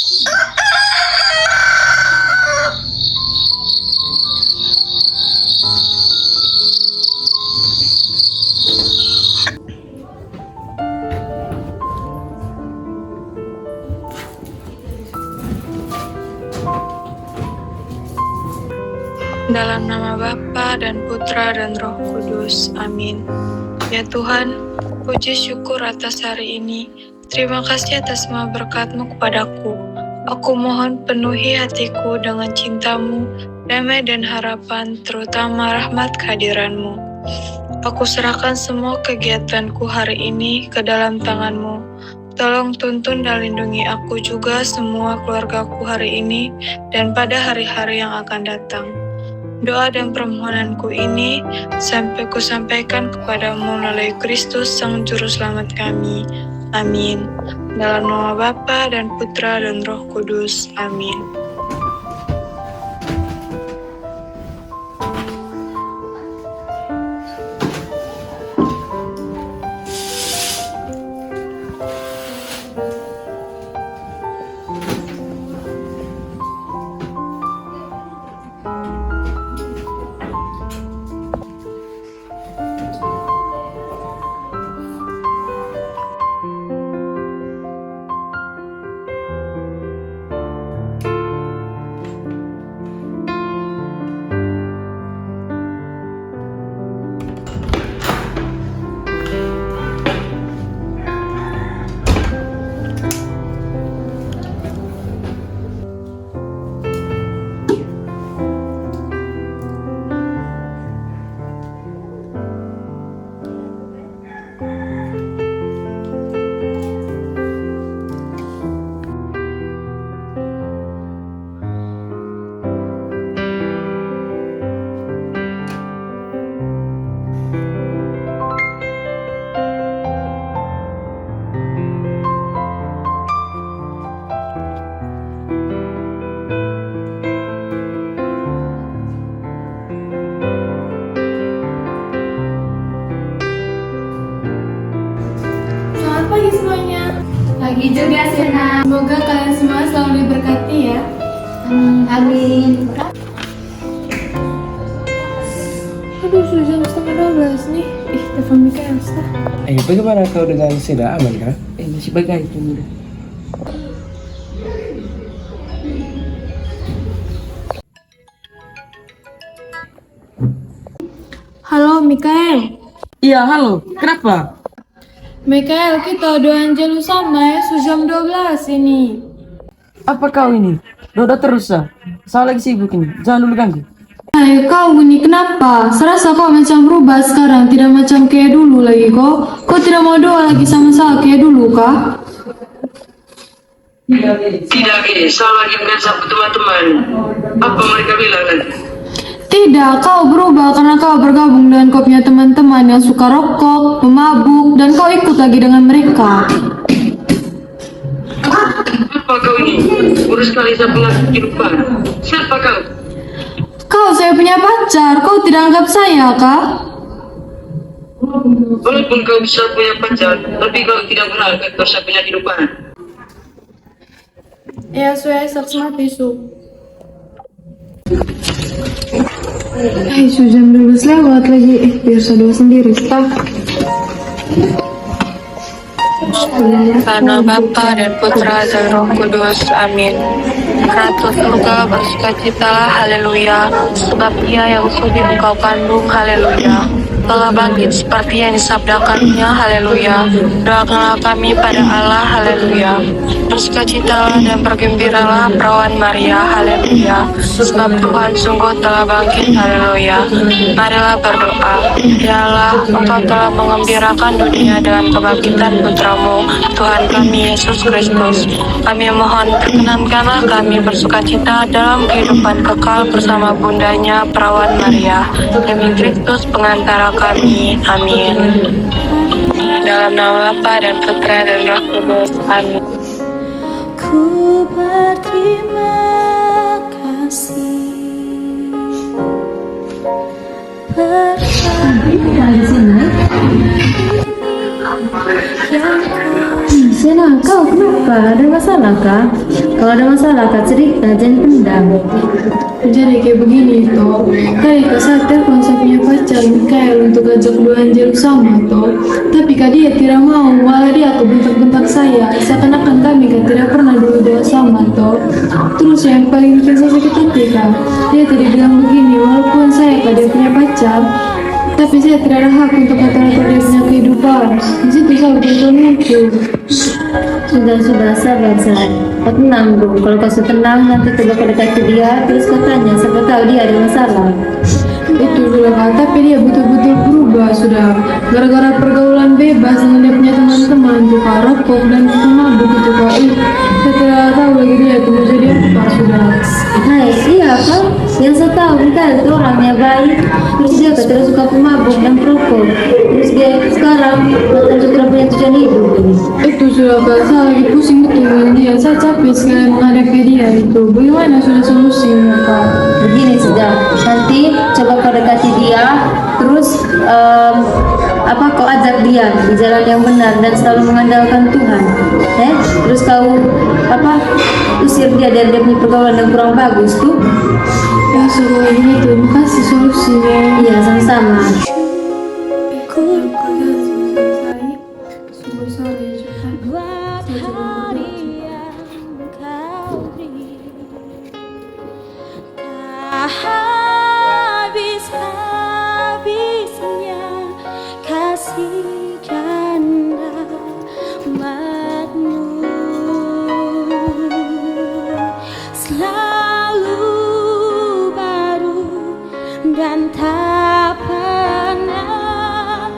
Dalam nama Bapa dan Putra dan Roh Kudus. Amin. Ya Tuhan, puji syukur atas hari ini. Terima kasih atas semua berkat-Mu kepadaku. Aku mohon penuhi hatiku dengan cinta-Mu, damai dan harapan, terutama rahmat kehadiran-Mu. Aku serahkan semua kegiatanku hari ini ke dalam tangan-Mu. Tolong tuntun dan lindungi aku juga semua keluargaku hari ini dan pada hari-hari yang akan datang. Doa dan permohonanku ini sampai kusampaikan kepadamu melalui Kristus Sang Juru Selamat kami. Amin. Dalam nama Bapa dan Putra dan Roh Kudus. Amin. Pagi semuanya. Pagi juga Sena. Semoga kalian semua selalu diberkati ya. Amin. Aduh, sudah jam 11:30 nih. Telepon Mika Elsa. Bagaimana kau dengan Seda? Aman kah? Masih bagai itu muda. Halo Mikael. Iya, halo. Kenapa? Mikael, kita doa Angelus sama ya, sudah jam 12 ini. Apa kau ini? Doa terus ah. Saya lagi sibuk ini. Jangan dulu ganggu. Hai, kau ini kenapa? Serasa kau macam berubah sekarang, tidak macam kayak dulu lagi kok. Kau tidak mau doa lagi sama saya kayak dulu kah? Tidak, saya lagi dengan sama teman-teman. Apa mereka bilang nanti? Tidak, kau berubah karena kau bergabung dengan kau punya teman-teman yang suka rokok, pemabuk, dan kau ikut lagi dengan mereka. Apa kau ini? Urus kali saya punya kehidupan. Siapa kau? Kau saya punya pacar, kau tidak anggap saya kah? Walaupun kau bisa punya pacar, tapi kau tidak kenal kau saya punya kehidupan. Ya, saya saksi tisu. Sudah jam 12 lewat lagi. Biar saya doa sendiri, stop. Karena Bapa dan Putra dan Roh Kudus. Amin. Ratu surga bersukacitalah, haleluya, sebab Ia yang sudi engkau kandung, haleluya, telah bangkit seperti yang disabdakannya, haleluya. Doakanlah kami pada Allah, haleluya. Bersukacitalah dan bergembiralah perawan Maria, haleluya, sebab Tuhan sungguh telah bangkit, haleluya. Marilah berdoa. Ya Allah, Engkau telah mengembirakan dunia dengan kebangkitan Putramu, Tuhan kami Yesus Kristus. Kami mohon, perkenankanlah kami bersukacita dalam kehidupan kekal bersama bundanya perawan Maria, demi Kristus pengantara kami. Amin. Dalam nama Bapa dan Putra dan Roh Kudus. Amin. Ku berterima kasih Sena, kau kenapa? Ada masalah kah? Kalau ada masalah kak cerita, jangan pendam. Jadi kayak begini toh, kali kak sadar konsepnya pacar Mikael untuk ajak dua anjir sama toh, tapi kak dia tidak mau, malah dia tuh bentak-bentak saya, seakan-akan kami kak tidak pernah dua-dua sama toh. Terus yang paling bikin saya sakit hati kak, dia tadi bilang begini, walaupun saya kak dia punya pacar, tapi saya tidak ada hak untuk kata-kata dia punya kehidupan. Di situ saya betul muncul. Sudah sabar say. Kau tenang bro, kalau kau sudah tenang nanti coba kau dekati dia, terus kau tanya siapa tahu dia ada masalah. Itu sudah kak, tapi dia betul-betul berubah sudah. Gara-gara pergaulan bebas dengan dia punya teman-teman tuh kak, rokok dan pemabuk itu kak. Saya tidak tahu lagi dia itu mau jadi apa sudah. Hai, iya kak, yang saya tahu Mikael itu orangnya baik, terus dia tidak suka pemabuk dan perokok, terus dia sekarang bahkan juga punya tujuan hidup. Itu sudah kak, saya lagi pusing betul dengan dia, saya capek sekali menghadapi dia itu. Bagaimana sudah solusinya kak? Begini sudah, nanti coba kau dekati dia, terus kau ajak dia di jalan yang benar dan selalu mengandalkan Tuhan. Terus kau usir dia dari dia punya pergaulan yang kurang bagus tuh. Ya sudah gitu, makasih solusinya. Iya sama-sama. Buat hari yang kau beri, tak habis-habisnya kasih canda matmu, selalu baru dan tak pernah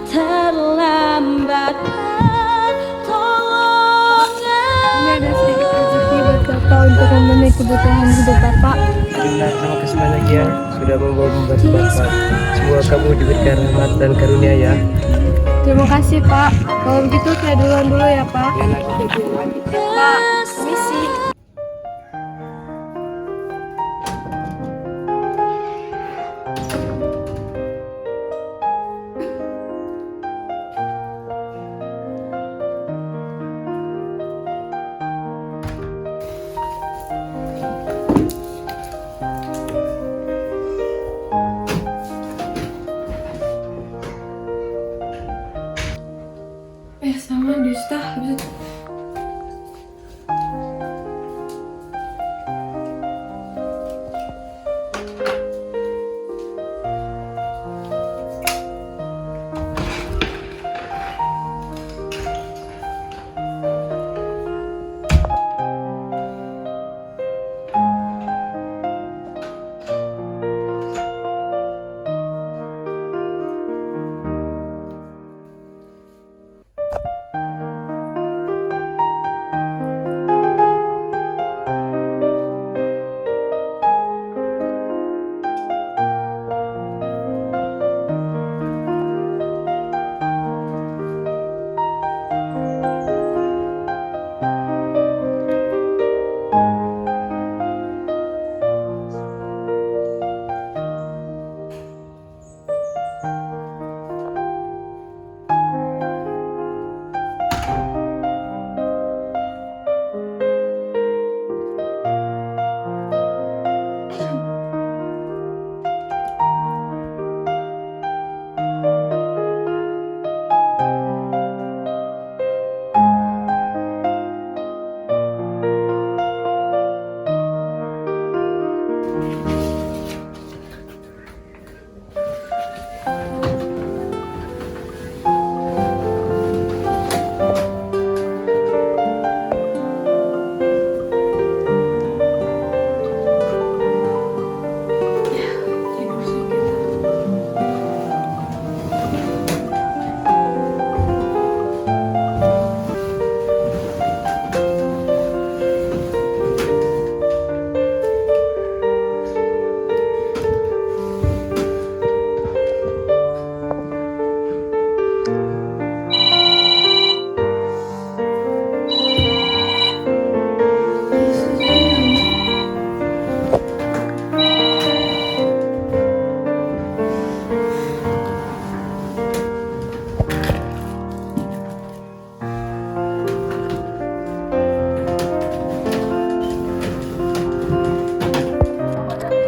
terlambat pertolongan. Ada sedikit rezeki buat Bapak untuk memenuhi kebutuhan hidup Bapak. Alhamdulillah, terima kasih banyak ya sudah membawa membantu Bapak. Semoga kamu diberikan rahmat dan karunia ya. Terima kasih Pak. Kalau begitu saya duluan dulu ya Pak. Pak, misi. Sama Dista, habis itu.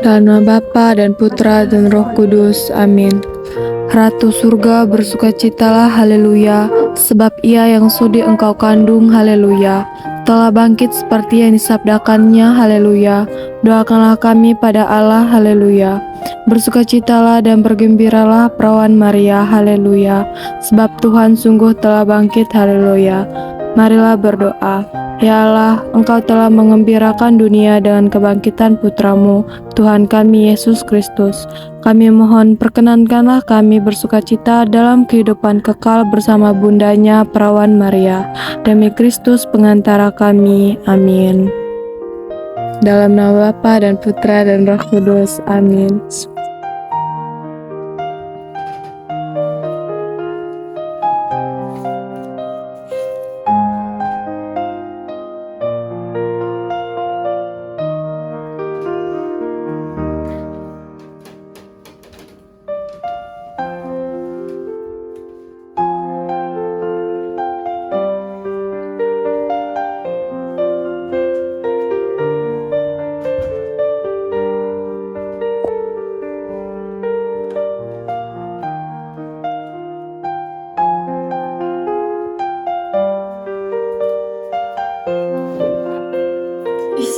Dalam nama Bapa dan Putra dan Roh Kudus. Amin. Ratu surga bersukacitalah, haleluya, sebab ia yang sudi engkau kandung, haleluya, telah bangkit seperti yang disabdakannya, haleluya. Doakanlah kami pada Allah, haleluya. Bersukacitalah dan bergembiralah perawan Maria, haleluya, sebab Tuhan sungguh telah bangkit, haleluya. Marilah berdoa. Ya Allah, Engkau telah mengembirakan dunia dengan kebangkitan Putramu, Tuhan kami Yesus Kristus. Kami mohon perkenankanlah kami bersukacita dalam kehidupan kekal bersama bundanya perawan Maria. Demi Kristus pengantara kami. Amin. Dalam nama Bapa dan Putra dan Roh Kudus. Amin.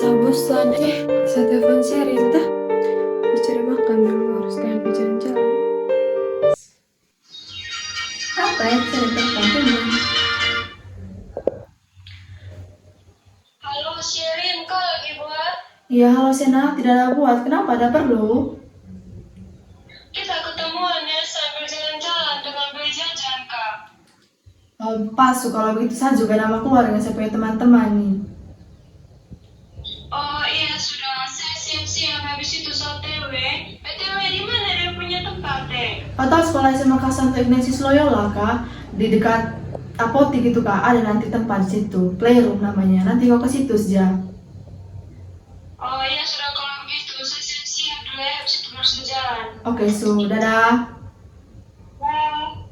Bosan saya telepon si Rita dicari makan dulu, harus kayak jalan-jalan. Apa ya saya telepon teman? Halo Shirin, kau lagi buat? Ya halo Sena, tidak ada buat, kenapa ada perlu? Kita ketemuan ya sambil jalan-jalan dengan beli jajan kak. Pas kalau begitu saya juga nama keluarga saya punya teman-teman nih. Oh iya sudah, saya siap-siap habis itu OTW. BTW di mana dia punya tempat deh? Atau sekolah SMA Santo Ignatius Loyola kak, di dekat apotik itu kak, ada nanti tempat di situ, playroom namanya. Nanti kau ke situ saja. Oh iya sudah, kalau begitu saya siap-siap dulu ya, habis itu langsung jalan. Oke, dadah. Bye.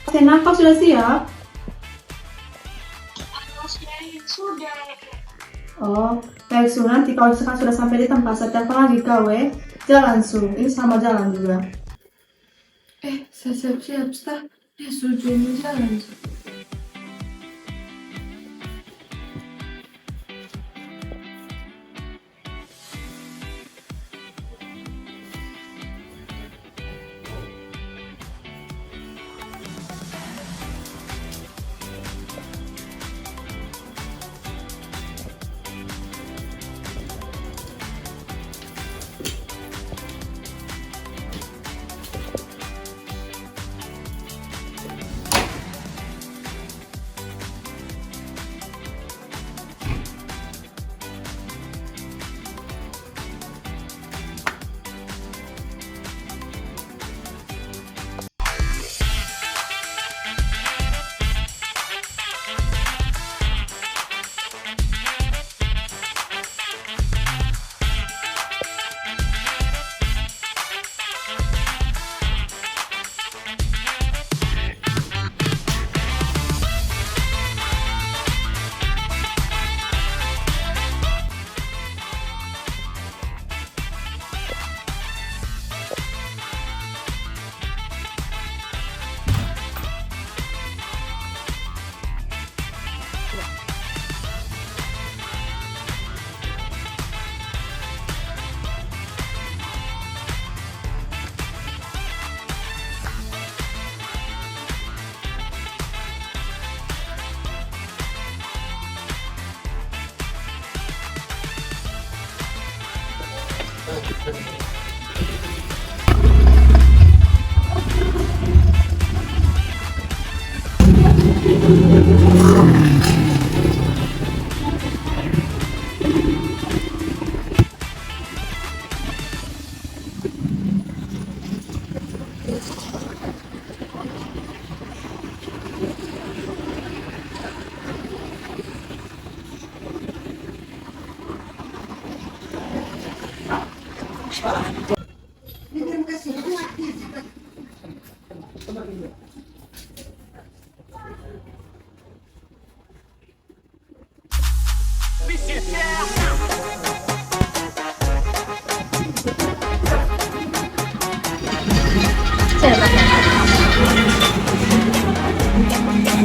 Sena, kau sudah siap? Sudah. Oh, baik Su, nanti kalau misalkan sudah sampai di tempat, saya telepon lagi kau Jalan Su, ini sama jalan juga. Saya siap-siap, ya sudah mau jalan Su.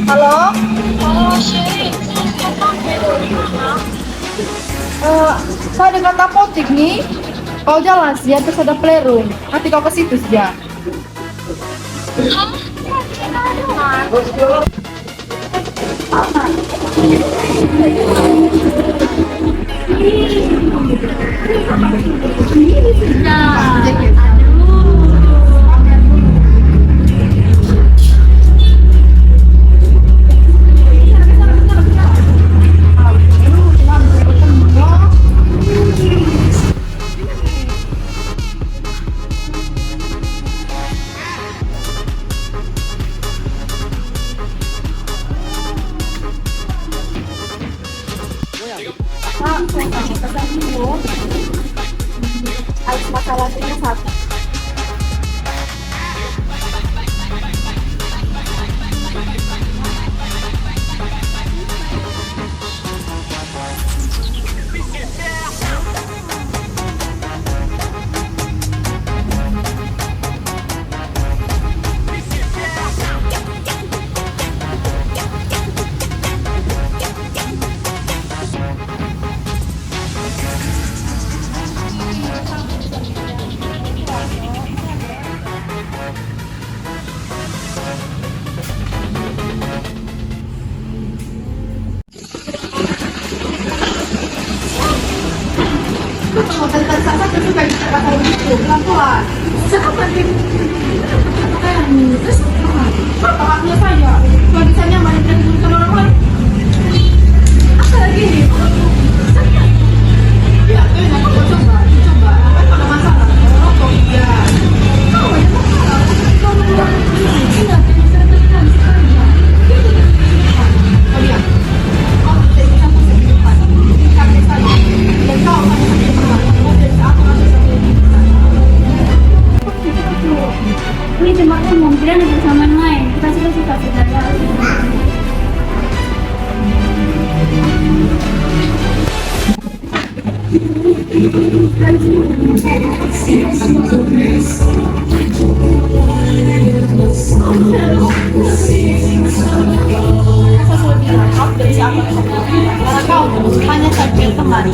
Halo? Saya dekat apotik nih. Kau jalan sih, terus ada playroom. Nanti kau ke situ saja. Ini cuma kemungkinan bersama lain. Kita suka saudara. Hanya saja teman.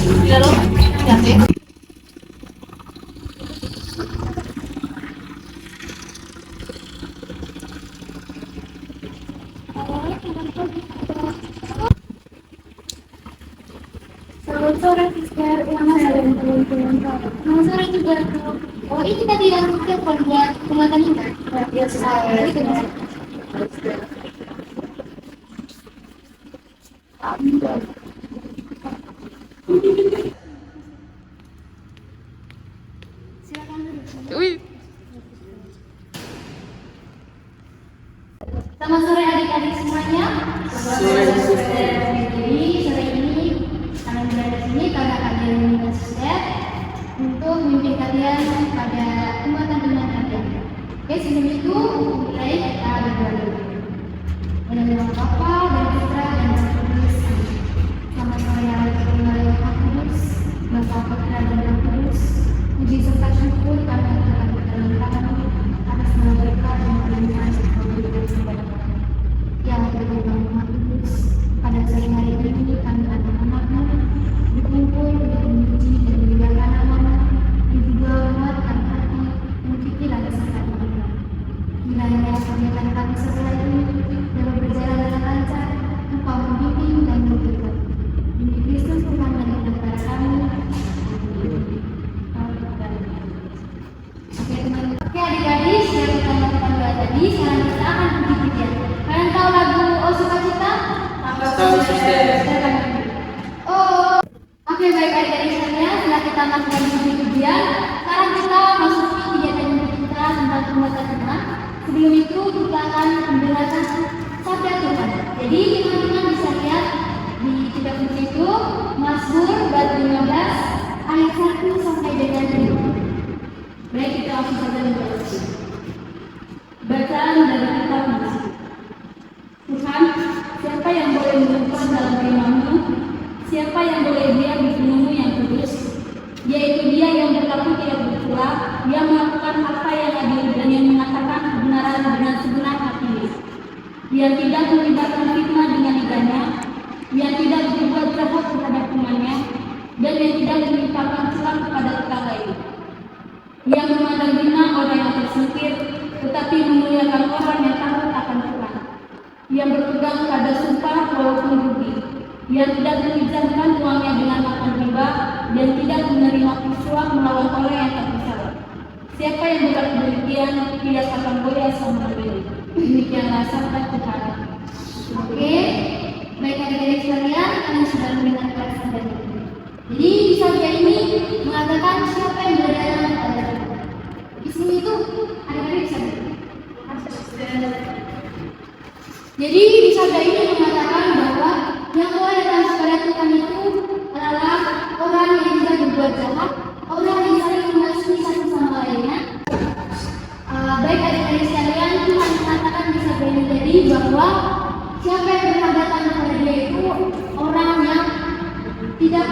Selamat sore, Sister. Selamat sore, teman-teman. Selamat sore juga. Oh, ini tadi yang telepon buat kematan kita. Ya, saya. Selamat sore adik-adik semuanya. Jadi sore ini kalian berada di sini karena kalian meminta suster untuk memimpin kalian pada umat-umat kalian. Oke, sebelum itu mulai kita berdoa dulu. Dalam nama Bapa dan Putra dan Roh Kudus. Selamat sore adik-adik Roh Kudus, Bapa Putra dan Roh Kudus. Puji serta syukur karena Tuhan dalam tangan atas nama berkat dan perlindungan serta berikan kepada kami. Yang berdoa Maha Kudus, pada sore hari ini kami anak-anakmu berkumpul untuk memuji dan memuliakan nama-Mu, dan juga menguatkan hati dan pikiran serta iman. Kiranya kegiatan kami setelah ini dapat berjalan dengan lancar, Engkau membimbing dan memberkati. Demi Kristus Tuhan dan Saudara kami. Oke adik-adik, sudah kita melakukan doa tadi, sekarang kita akan puji-pujian. Kalian tahu lagu Oh Sukacita? Tahu, Sister. Oh, oke baik adik-adik sekalian, setelah kita melakukan puji-pujian, sekarang kita masuki kegiatan kita tentang pembuatan Tuhan. Sebelum itu kita akan mendengarkan sabda Tuhan. Jadi teman-teman bisa lihat di kitab suci itu Mazmur bab 15 ayat 1 sampai dengan 5. Baik, kita langsung saja membaca. Bacaan dari kitab Mazmur. Tuhan, siapa yang boleh menyimpan dalam firman-Mu? Siapa yang boleh diam di gunung-Mu yang kudus? Yaitu Dia yang berlaku tidak bercela, Dia melakukan apa yang adil dan yang mengatakan kebenaran dengan segenap hatinya. Dia Biar tidak melibatkan fitnah dengan lidahnya, biar tidak berbuat jahat kepada temannya, dan yang tidak menimpakan celah kepada tetangga ini. Yang memandang hina orang yang tersingkir, tetapi memuliakan orang yang takut akan Tuhan. Yang berpegang pada sumpah walaupun rugi, yang tidak menghijabkan uangnya dengan makan riba, dan tidak menerima risuah melawan orang yang tak bersalah. Siapa yang berlaku demikian tidak akan boleh sama diri. Demikianlah sabda Tuhan. Oke, baik adik-adik sekalian, kalian sudah mendengarkan sabda ini. Jadi di sabda ini mengatakan siapa yang berada pada Tuhan. Di sini itu adik-adik bisa Jadi di sabda ini mengatakan bahwa yang boleh datang kepada Tuhan itu adalah orang yang tidak berbuat jahat, orang yang saling mengasihi satu sama lainnya. Baik adik-adik sekalian, Tuhan mengatakan di sabda ini jadi bahwa siapa yang berhadapan kepada dia itu orang yang tidak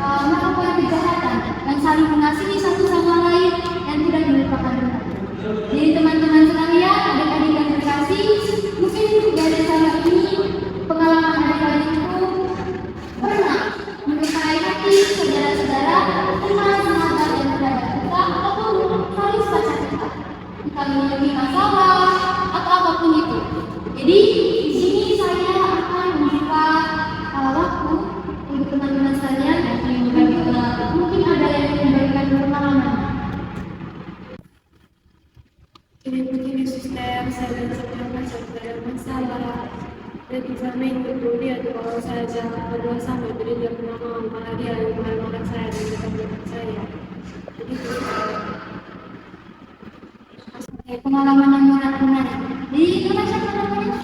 melakukan kejahatan dan saling mengasihi satu sama lain dan tidak melupakan Tuhan. Jadi teman-teman sekalian, adik-adik yang terkasih, mungkin dari salah ini pengalaman adik-adik itu pernah melukai hati saudara-saudara, teman sahabat yang berada kita ataupun saling baca kita, entah memiliki masalah atau apapun itu. Jadi di sini saya akan membuka waktu untuk teman-teman sekalian yang ingin berbagi pengalaman. Mungkin ada yang memberikan pengalaman. Ini begini suster, saya dan saudara macam ada masalah. Dan di sana itu dia tuh kalau saja berdua sama, jadi dia pernah malah dia yang marah saya dan dia belakang saya. Jadi Pengalaman yang menarik. Jadi mana siapa namanya?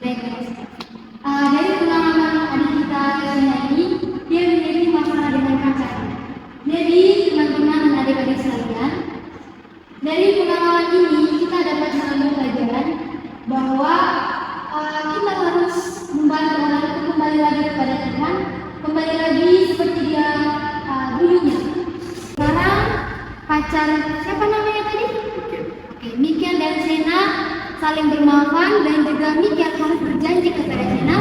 Baik. Dari pengalaman adik kita ini, dia memiliki masalah dengan pacarnya. Jadi teman-teman dan adik-adik sekalian, dari pengalaman ini kita dapat mengambil pelajaran bahwa kita harus membantu orang itu kembali lagi kepada Tuhan, kembali lagi seperti dia dulunya. Sekarang pacar siapa namanya tadi? Oke, Mikian dan Sena saling bermaafan dan juga Mikian harus berjanji kepada Sena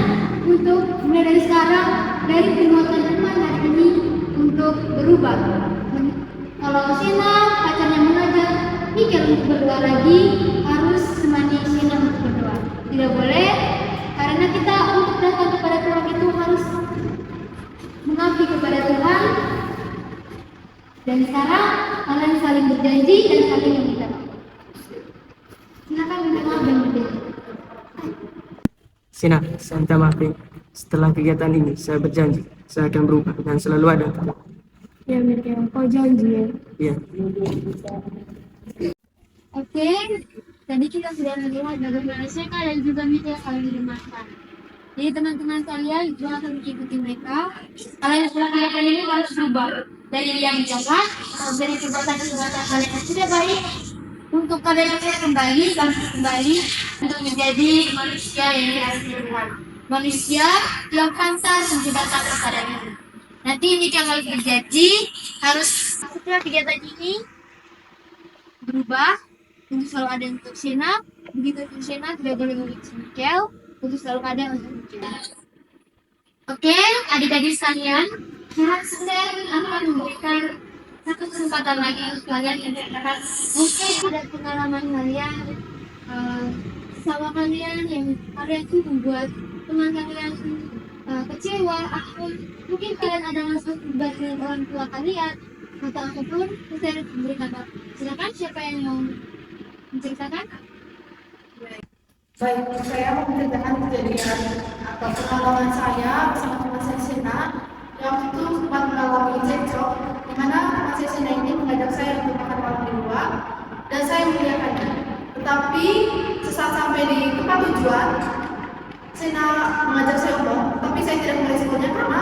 untuk mulai dari sekarang dari perbuatan teman hari ini untuk berubah. Kalau Sena pacarnya mengajak Mikian untuk berdoa lagi, harus menemani Sena untuk berdoa. Tidak boleh, karena kita untuk datang kepada Tuhan itu harus mengabdi kepada Tuhan. Dan sekarang kalian saling berjanji dan saling meminta maaf. Silakan minta maaf dan berjanji. Sina, saya minta maaf nih. Setelah kegiatan ini, saya berjanji saya akan berubah dan selalu ada. ya Mikian, kau janji ya. Iya. Oke, tadi kita sudah melihat bagaimana Seka dan juga Mika saling dimaafkan. Jadi teman-teman sekalian, jangan mengikuti mereka. Kalian setelah kegiatan ini harus berubah dari yang jahat, dari perbuatan-perbuatan kalian yang tidak baik, untuk kalian bisa kembali untuk menjadi manusia yang dirahmati Tuhan. Manusia yang pantas untuk datang kepada Tuhan. Nanti Mika harus berjanji, harus setelah kegiatan ini berubah untuk selalu ada untuk Sena, begitu untuk Sena tidak boleh memiliki Mikel, untuk selalu ada untuk Mikel. Oke, adik-adik sekalian, Suster akan memberikan satu kesempatan lagi untuk kalian yang terdekat. Mungkin ada pengalaman kalian sama kalian yang kalian itu membuat teman kalian kecewa, atau mungkin kalian ada masalah pribadi dengan orang tua kalian atau apapun, Suster memberikan waktu. Silakan siapa yang mau menceritakan? Baik, saya mau menceritakan kejadian atau pengalaman saya bersama teman saya Sena yang itu sempat mengalami cekcok, di mana teman saya Sena ini mengajak saya untuk makan malam di luar dan saya mengiyakannya. Tetapi sesaat sampai di tempat tujuan, Sena mengajak saya ngomong, tapi saya tidak meresponnya karena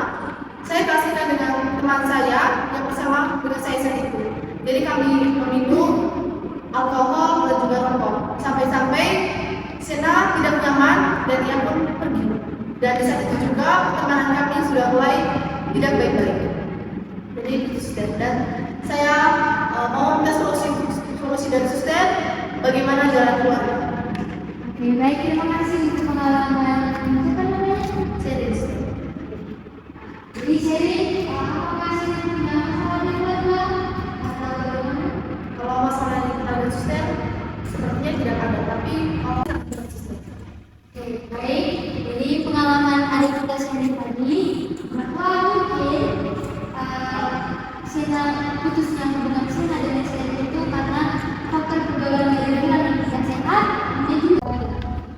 saya kasihkan dengan teman saya yang bersama dengan saya saat itu. Jadi kami meminum alkohol dan juga rokok. Sampai-sampai Sena tidak nyaman dan ia pun pergi. Dan di saat itu juga pertemanan kami sudah mulai tidak baik-baik. Jadi itu suster. Dan saya mau minta solusi dari suster bagaimana jalan keluar. Oke, baik, terima kasih untuk pengalaman apa namanya? Serius. Jadi sharing, apakah sharing punya masalah di keluarga atau bagaimana? Kalau masalah di keluarga suster, sepertinya tidak ada, tapi kalau Oke, baik. Jadi pengalaman adik kita sharing tadi, bahwa mungkin Sena putusnya hubungan Sena dengan sharing itu karena faktor pergaulan di lingkungan yang tidak sehat, mungkin juga.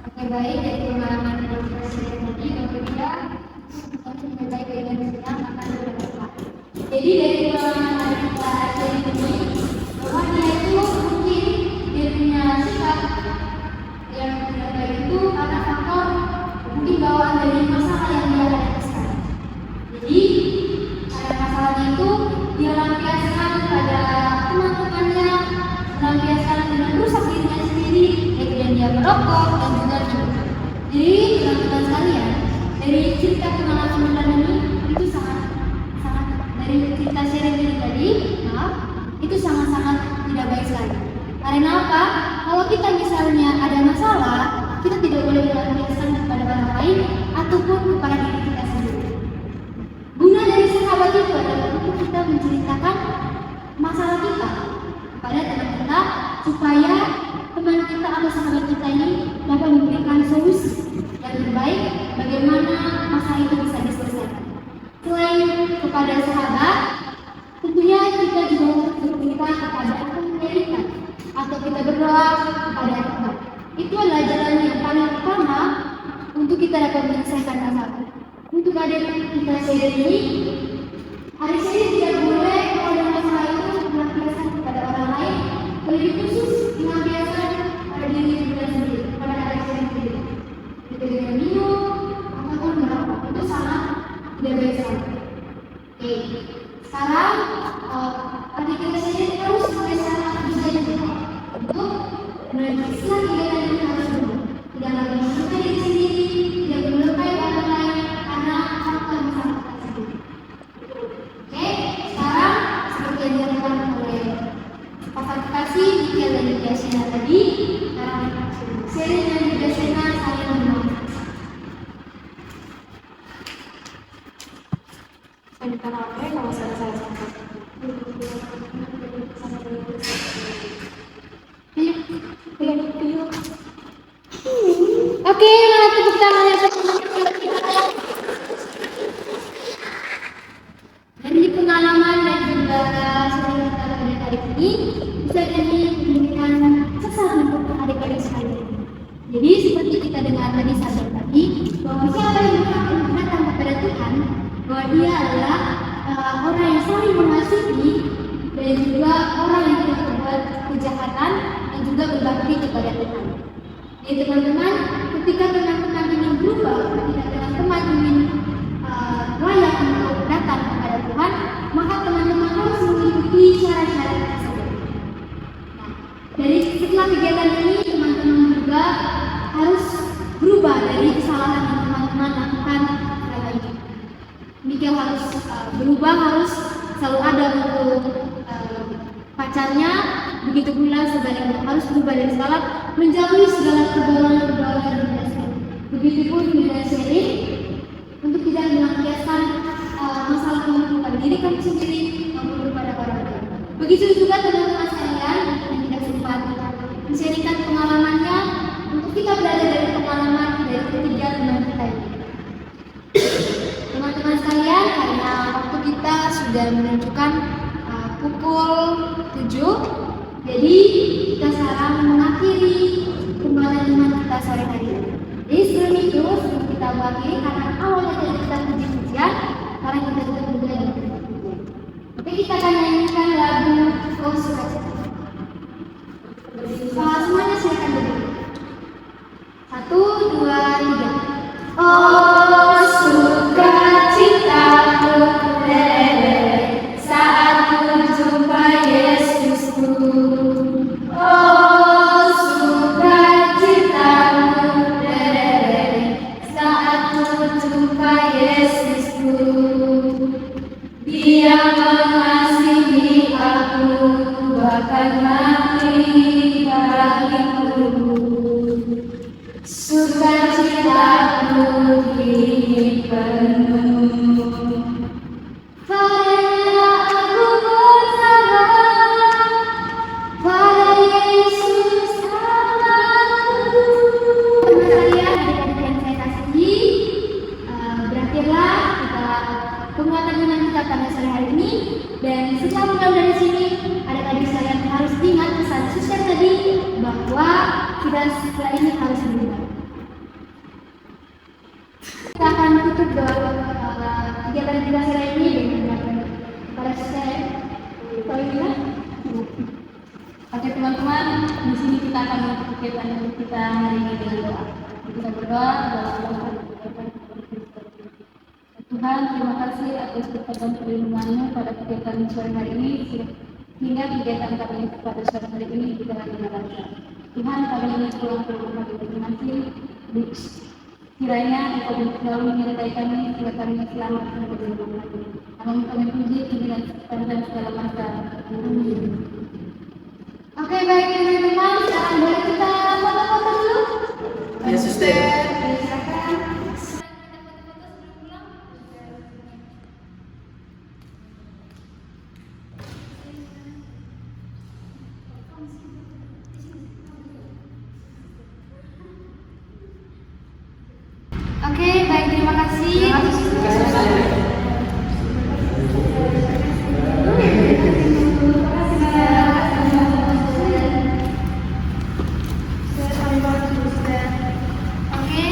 Oke, baik, dari pengalaman adik kita sharing tadi, bahwa dia lebih baik dengan Sena akan berubah. Jadi dari pengalaman adik kita sharing ini, bahwa dia itu mungkin dia punya sikap yang tidak baik itu karena faktor mungkin bawaan dari masalah yang dia hadapi sekarang. Jadi pada masalahnya itu dia lampiaskan pada teman-temannya, melampiaskan dengan rusak dirinya sendiri, kemudian dia merokok dan juga minum. Jadi teman-teman sekalian, dari cerita pengalaman kita ini itu sangat dari cerita sharing ini tadi, itu sangat-sangat tidak baik sekali. Karena apa? Kalau kita misalnya ada masalah, kita tidak boleh melampiaskan kepada orang lain ataupun kepada diri kita sendiri. Guna dari sahabat itu adalah untuk kita menceritakan masalah kita kepada teman kita supaya teman kita atau sahabat kita ini dapat memberikan solusi yang terbaik bagaimana masalah itu bisa diselesaikan. Selain kepada sahabat, tentunya kita juga harus bercerita kepada Amerika atau kita berdoa kepada Tuhan. Itu adalah jalan yang paling utama untuk kita dapat menyelesaikan masalah. Untuk adik kita sharing ini, hari ini tidak boleh kalau ada masalah itu melampiaskan kepada orang lain, lebih khusus melampiaskan pada diri kita sendiri, pada adik kita sendiri. Kita dengan minum ataupun merokok itu sangat tidak baik sekali. Oke, sekarang adik kita sharing harus mengesahkan juga untuk melanjutkan kegiatan ini harus berubah. Tidak lagi melukai diri sendiri, tidak melukai orang lain karena faktor masalah kita sendiri. Oke, sekarang seperti yang dilakukan oleh Fakultasi Dikir dan Diasena tadi, sekarang sharing dan Diasena saling mengenal. saya minta maaf ya kalau saya salah. Oke, mana tepuk tangan yang dari pengalaman dan juga sharing kita pada hari ini bisa jadi memberikan pesan untuk adik-adik sekalian. Jadi seperti kita dengar tadi sahabat tadi bahwa siapa yang datang kepada Tuhan, bahwa dia adalah orang yang saling mengasihi dan juga orang yang tidak berbuat kejahatan dan juga berbakti kepada Tuhan. Jadi teman-teman, ketika teman-teman ingin berubah, ketika teman-teman ingin layak untuk datang kepada Tuhan, maka teman-teman harus mengikuti syarat-syarat tersebut. Dari setelah kegiatan ini, teman-teman juga harus berubah dari kesalahan yang teman-teman lakukan selama ini. Mikir harus berubah, harus selalu ada untuk pacarnya, begitu pula sebaliknya harus berubah dari salah, menjauhi segala pergaulan-pergaulan yang tidak sehat. Begitupun dengan sharing untuk tidak melampiaskan masalah kamu pada diri kamu sendiri maupun kepada orang lain. Begitu juga teman-teman sekalian yang tidak sempat menceritakan pengalamannya, untuk kita belajar dari pengalaman dari ketiga teman kita ini. Teman-teman sekalian, karena waktu kita sudah menunjukkan pukul 7, jadi kita sekarang mengakhiri pembahasan iman kita sore hari ini. Jadi sebelum itu, sebelum kita bagi, karena awalnya tadi kita puji-pujian, sekarang kita juga belajar. Oke, kita akan nyanyikan lagu Oh Sukacita. Semuanya silakan berdiri. 1, 2, 3. Oh sukacitaku leleh saat ku jumpa Yesusku. Oh sukacitaku leleh saat ku jumpa Yesusku. Dia mengasihi aku bahkan mati bagiku. orang tua, sudah ini harus berubah. Kita akan tutup doa kegiatan kita hari ini dengan kepada saya. Oke teman-teman, di sini kita akan menutup kegiatan kita hari ini dengan doa. Kita berdoa dalam Tuhan, terima kasih atas berkat dan perlindungan-Mu pada kegiatan sore hari ini, hingga kegiatan kami pada sore hari ini kita lancar. Tuhan, kami ini pulang ke rumah masing-masing. Kiranya Engkau selalu menyertai kami, sehingga kami selamat sampai di rumah lagi. Kami puji, tinggi dan sepanjang segala masa. Amin. Oke, baik teman-teman, sekarang boleh kita foto-foto dulu. Ya, suster. Silakan. Oke, baik, terima kasih. Oke.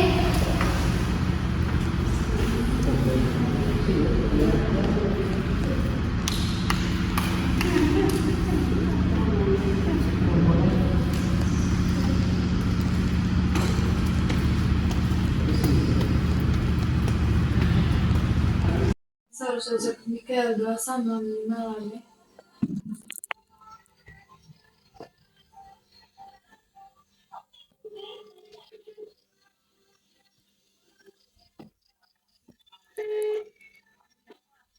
Seharusnya ajak Mikael doa sama malam ya.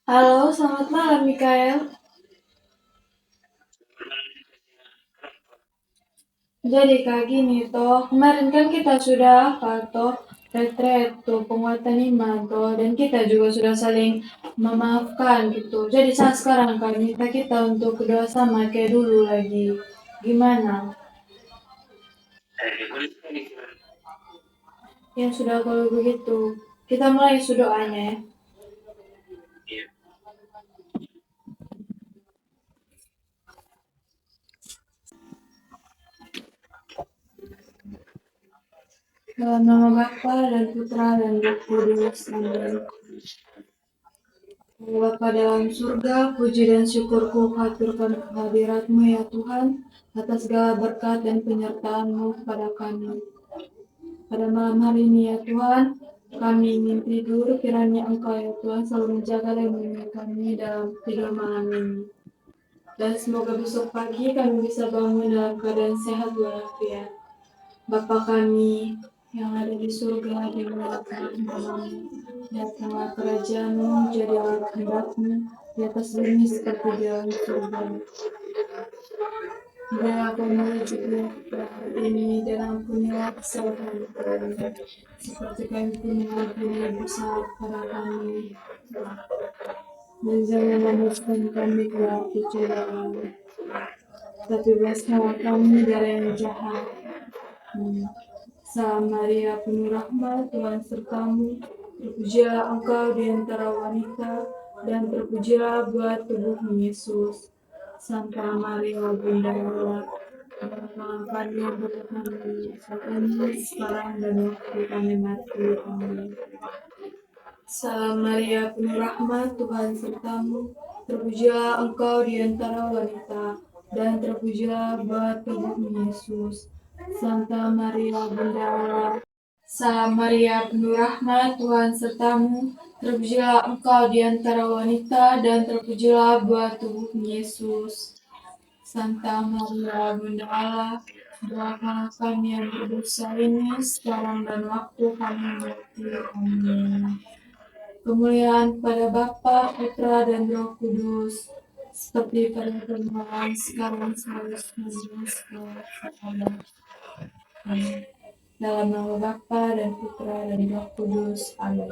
Halo, selamat malam Mikael. Jadi kayak gini toh, kemarin kan kita sudah apa toh, retret tuh penguatan iman toh, dan kita juga sudah saling memaafkan gitu. Jadi saat sekarang kan minta kita untuk berdoa sama kayak dulu lagi. Gimana? Ya sudah kalau begitu, kita mulai doanya ya. Dalam nama Bapa dan Putra dan Roh Kudus. Amin. Bapa dalam surga, puji dan syukurku haturkan kehadirat-Mu ya Tuhan, atas segala berkat dan penyertaan-Mu kepada kami. Pada malam hari ini ya Tuhan, kami ingin tidur, kiranya Engkau ya Tuhan selalu menjaga dan melindungi kami dalam tidur malam ini. Dan semoga besok pagi kami bisa bangun dalam keadaan sehat walafiat. Bapa kami yang ada di surga, dimuliakan namamu, datanglah kerajaan-Mu, jadilah kehendak-Mu di atas bumi seperti di dalam surga. Berilah kami rezeki hari ini dan ampunilah kesalahan kami, seperti kami pun mengampuni dosa kepada kami. Dan jangan memasukkan kami ke dalam pencobaan, tapi bebaskanlah kami dari yang jahat. Salam Maria, penuh rahmat, Tuhan sertamu. Terpujilah engkau di antara wanita, dan terpujilah buah tubuhmu Yesus. Santa Maria, Bunda Allah, doakanlah kami berdoa kami, saat ini, sekarang dan waktu kami mati. Amin. Salam Maria, penuh rahmat, Tuhan sertamu. Terpujilah engkau di antara wanita, dan terpujilah buah tubuhmu Yesus. Santa Maria, Bunda Allah. Salam Maria, penuh rahmat, Tuhan sertamu. Terpujilah engkau di antara wanita, dan terpujilah buah tubuhmu Yesus. Santa Maria, Bunda Allah, doakanlah kami yang berdosa ini, sekarang dan waktu kami mati. Amin. Kemuliaan pada Bapa, Putra, dan Roh Kudus, seperti pada permulaan, sekarang, seharusnya, dan selamanya. Amin. Dalam nama Bapa dan Putra dan Roh Kudus. Amin.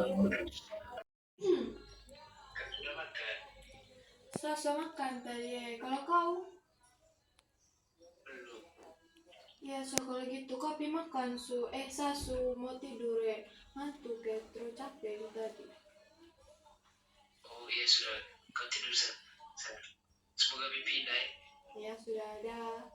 Sasa makan tadi. Kalau kau? Ya, so kalau gitu kopi makan sasu mau tidur ngantuk terus capek tadi. Oh iya sudah, kau tidur sana. Semoga mimpi indah ya. Ya sudah ada.